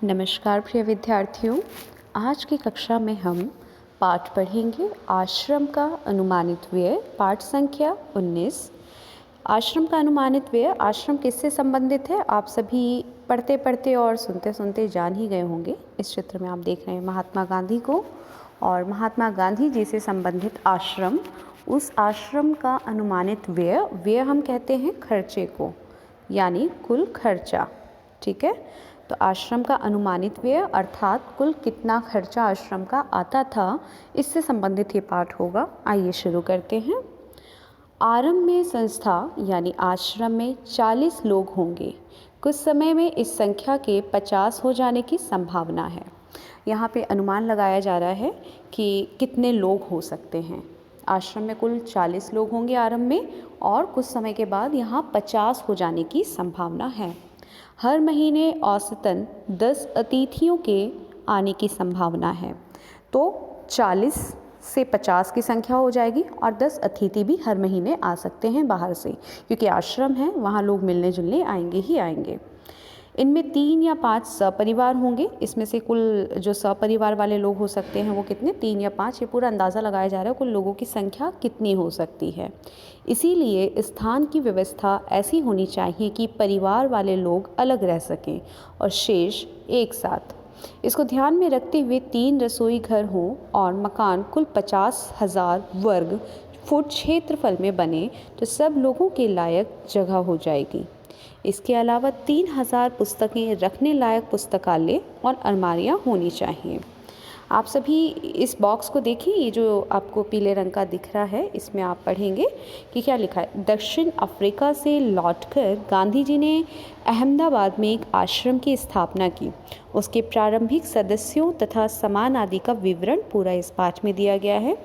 नमस्कार प्रिय विद्यार्थियों। आज की कक्षा में हम पाठ पढ़ेंगे आश्रम का अनुमानित व्यय, पाठ संख्या 19। आश्रम का अनुमानित व्यय, आश्रम किससे संबंधित है आप सभी पढ़ते पढ़ते और सुनते सुनते जान ही गए होंगे। इस चित्र में आप देख रहे हैं महात्मा गांधी को, और महात्मा गांधी जी से संबंधित आश्रम, उस आश्रम का अनुमानित व्यय हम कहते हैं खर्चे को, यानी कुल खर्चा। ठीक है, तो आश्रम का अनुमानित व्यय अर्थात कुल कितना खर्चा आश्रम का आता था, इससे संबंधित ये पाठ होगा। आइए शुरू करते हैं। आरंभ में संस्था यानी आश्रम में 40 लोग होंगे। कुछ समय में इस संख्या के 50 हो जाने की संभावना है। यहाँ पे अनुमान लगाया जा रहा है कि कितने लोग हो सकते हैं। आश्रम में कुल 40 लोग होंगे आरंभ में, और कुछ समय के बाद यहाँ 50 हो जाने की संभावना है। हर महीने औसतन 10 अतिथियों के आने की संभावना है। तो 40 से 50 की संख्या हो जाएगी, और 10 अतिथि भी हर महीने आ सकते हैं बाहर से, क्योंकि आश्रम है, वहाँ लोग मिलने जुलने आएंगे ही आएंगे। इनमें 3 या 5 सपरिवार होंगे। इसमें से कुल जो सपरिवार वाले लोग हो सकते हैं वो कितने, 3 या 5, ये पूरा अंदाज़ा लगाया जा रहा है कुल लोगों की संख्या कितनी हो सकती है। इसीलिए स्थान की व्यवस्था ऐसी होनी चाहिए कि परिवार वाले लोग अलग रह सकें और शेष एक साथ। इसको ध्यान में रखते हुए 3 रसोई घर हों और मकान कुल 50,000 वर्ग फुट क्षेत्रफल में बने तो सब लोगों के लायक जगह हो जाएगी। इसके अलावा 3000 पुस्तकें रखने लायक पुस्तकालय और अलमारियां होनी चाहिए। आप सभी इस बॉक्स को देखिए, ये जो आपको पीले रंग का दिख रहा है, इसमें आप पढ़ेंगे कि क्या लिखा है। दक्षिण अफ्रीका से लौटकर गांधी जी ने अहमदाबाद में एक आश्रम की स्थापना की। उसके प्रारंभिक सदस्यों तथा सामान आदि का विवरण पूरा इस पाठ में दिया गया है।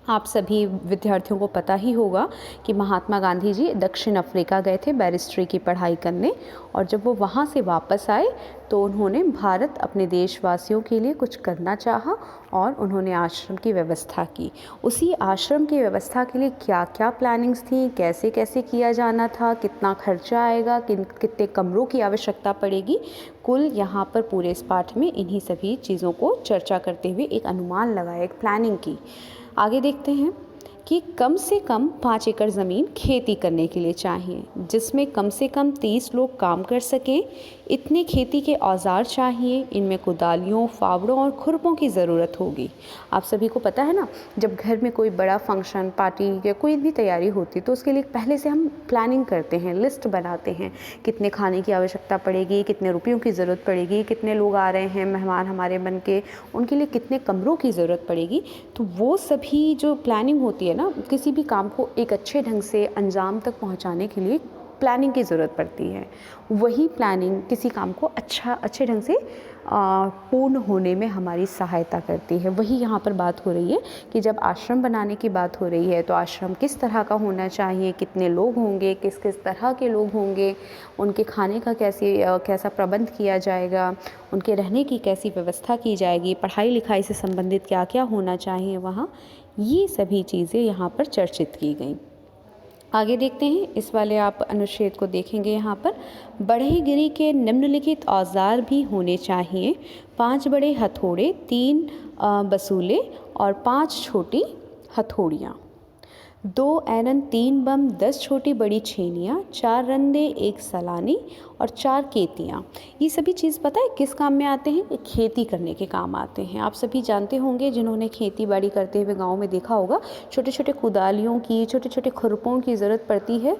आप सभी विद्यार्थियों को पता ही होगा कि महात्मा गांधी जी दक्षिण अफ्रीका गए थे बैरिस्ट्री की पढ़ाई करने, और जब वो वहाँ से वापस आए तो उन्होंने भारत अपने देशवासियों के लिए कुछ करना चाहा और उन्होंने आश्रम की व्यवस्था की। उसी आश्रम की व्यवस्था के लिए क्या क्या प्लानिंग्स थी, कैसे कैसे किया जाना था, कितना खर्चा आएगा, कितने कमरों की आवश्यकता पड़ेगी, कुल यहाँ पर पूरे इस पाठ में इन्हीं सभी चीज़ों को चर्चा करते हुए एक अनुमान लगाया, एक प्लानिंग की। आगे देखते हैं कि कम से कम 5 एकड़ ज़मीन खेती करने के लिए चाहिए, जिसमें कम से कम 30 लोग काम कर सकें। इतने खेती के औजार चाहिए। इनमें कुदालियों, फावड़ों और खुरपों की ज़रूरत होगी। आप सभी को पता है ना, जब घर में कोई बड़ा फंक्शन, पार्टी या कोई भी तैयारी होती तो उसके लिए पहले से हम प्लानिंग करते हैं, लिस्ट बनाते हैं, कितने खाने की आवश्यकता पड़ेगी, कितने रुपयों की ज़रूरत पड़ेगी, कितने लोग आ रहे हैं मेहमान हमारे बन के, उनके लिए कितने कमरों की ज़रूरत पड़ेगी। तो वो सभी जो प्लानिंग होती है ना, किसी भी काम को एक अच्छे ढंग से अंजाम तक पहुंचाने के लिए प्लानिंग की ज़रूरत पड़ती है। वही प्लानिंग किसी काम को अच्छे ढंग से पूर्ण होने में हमारी सहायता करती है। वही यहाँ पर बात हो रही है कि जब आश्रम बनाने की बात हो रही है तो आश्रम किस तरह का होना चाहिए, कितने लोग होंगे, किस किस तरह के लोग होंगे, उनके खाने का कैसा प्रबंध किया जाएगा, उनके रहने की कैसी व्यवस्था की जाएगी, पढ़ाई लिखाई से संबंधित क्या क्या होना चाहिए वहाँ, ये सभी चीज़ें यहाँ पर चर्चित की गई। आगे देखते हैं, इस वाले आप अनुच्छेद को देखेंगे। यहाँ पर बढ़ईगिरी के निम्नलिखित औजार भी होने चाहिए। 5 बड़े हथौड़े, 3 बसूले और 5 छोटी हथौड़ियाँ, 2 एरन, 3 बम, 10 छोटी बड़ी छेनियाँ, 4 रंदे, 1 सलानी और 4 केतियाँ। ये सभी चीज़ पता है किस काम में आते हैं? खेती करने के काम आते हैं। आप सभी जानते होंगे, जिन्होंने खेती बाड़ी करते हुए गांव में देखा होगा, छोटे छोटे कुदालियों की, छोटे छोटे खुरपों की ज़रूरत पड़ती है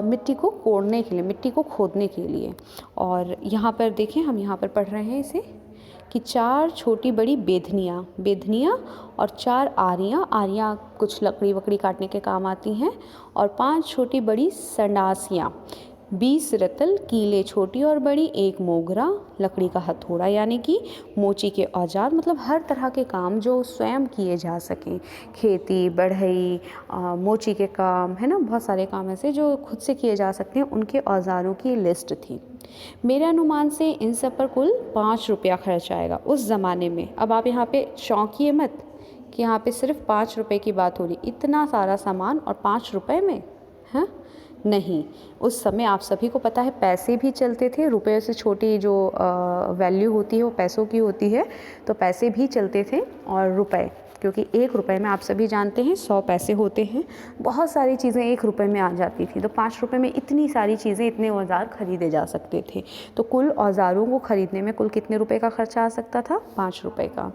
मिट्टी को कोड़ने के लिए, मिट्टी को खोदने के लिए। और यहाँ पर देखें, हम यहाँ पर पढ़ रहे हैं इसे कि 4 छोटी बड़ी बेधनियाँ और 4 आरियाँ कुछ लकड़ी वकड़ी काटने के काम आती हैं, और 5 छोटी बड़ी संडासियाँ, 20 रतल, कीले छोटी और बड़ी, 1 मोगरा, लकड़ी का हथौड़ा यानी कि मोची के औजार, मतलब हर तरह के काम जो स्वयं किए जा सकें, खेती, बढ़ई, मोची के काम, है ना, बहुत सारे काम ऐसे जो खुद से किए जा सकते हैं, उनके औजारों की लिस्ट थी। मेरे अनुमान से इन सब पर कुल 5 रुपया खर्च आएगा उस ज़माने में। अब आप यहाँ पे चौंकिए मत कि यहाँ पे सिर्फ 5 रुपये की बात हो रही, इतना सारा सामान और 5 रुपये में, हाँ, नहीं। उस समय आप सभी को पता है पैसे भी चलते थे, रुपये से छोटी जो वैल्यू होती है वो पैसों की होती है, तो पैसे भी चलते थे और रुपए, क्योंकि 1 रुपए में आप सभी जानते हैं 100 पैसे होते हैं। बहुत सारी चीज़ें 1 रुपए में आ जाती थी, तो 5 रुपए में इतनी सारी चीज़ें, इतने औज़ार खरीदे जा सकते थे। तो कुल औज़ारों को खरीदने में कुल कितने रुपए का खर्चा आ सकता था? 5 रुपए का।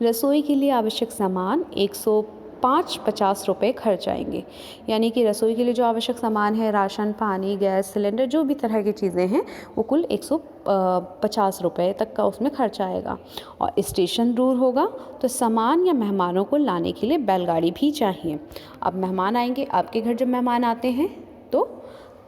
रसोई के लिए आवश्यक सामान 150 रुपये खर्च आएंगे, यानी कि रसोई के लिए जो आवश्यक सामान है, राशन, पानी, गैस सिलेंडर, जो भी तरह की चीज़ें हैं, वो कुल 150 रुपये तक का उसमें खर्च आएगा। और स्टेशन दूर होगा तो सामान या मेहमानों को लाने के लिए बैलगाड़ी भी चाहिए। अब मेहमान आएंगे आपके घर, जब मेहमान आते हैं तो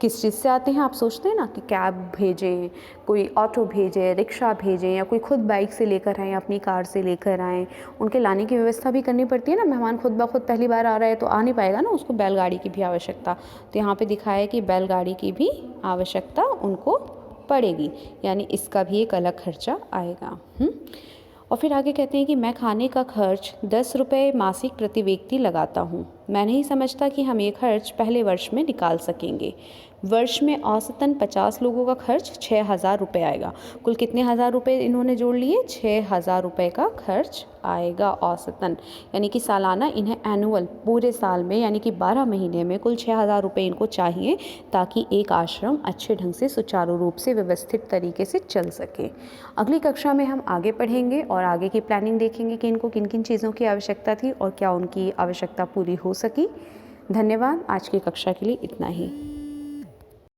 किस चीज़ से आते हैं? आप सोचते हैं ना कि कैब भेजें, कोई ऑटो भेजें, रिक्शा भेजें, या कोई खुद बाइक से लेकर आएँ, अपनी कार से लेकर आएँ। उनके लाने की व्यवस्था भी करनी पड़ती है ना, मेहमान खुद ब खुद पहली बार आ रहा है तो आ नहीं पाएगा ना, उसको बैलगाड़ी की भी आवश्यकता। तो यहाँ पे दिखाया है कि बैलगाड़ी की भी आवश्यकता उनको पड़ेगी, यानी इसका भी एक अलग खर्चा आएगा। और फिर आगे कहते हैं कि मैं खाने का खर्च 10 रुपये मासिक प्रति व्यक्ति लगाता हूँ। मैं नहीं समझता कि हम ये खर्च पहले वर्ष में निकाल सकेंगे। वर्ष में औसतन 50 लोगों का खर्च 6,000 रुपये आएगा। कुल कितने हज़ार रुपये इन्होंने जोड़ लिए? 6,000 रुपये का खर्च आएगा औसतन, यानी कि सालाना इन्हें एनुअल, पूरे साल में यानी कि 12 महीने में कुल 6,000 रुपये इनको चाहिए, ताकि एक आश्रम अच्छे ढंग से सुचारू रूप से व्यवस्थित तरीके से चल सके। अगली कक्षा में हम आगे पढ़ेंगे और आगे की प्लानिंग देखेंगे कि इनको किन किन चीज़ों की आवश्यकता थी और क्या उनकी आवश्यकता पूरी हो सकी। धन्यवाद। आज की कक्षा के लिए इतना ही।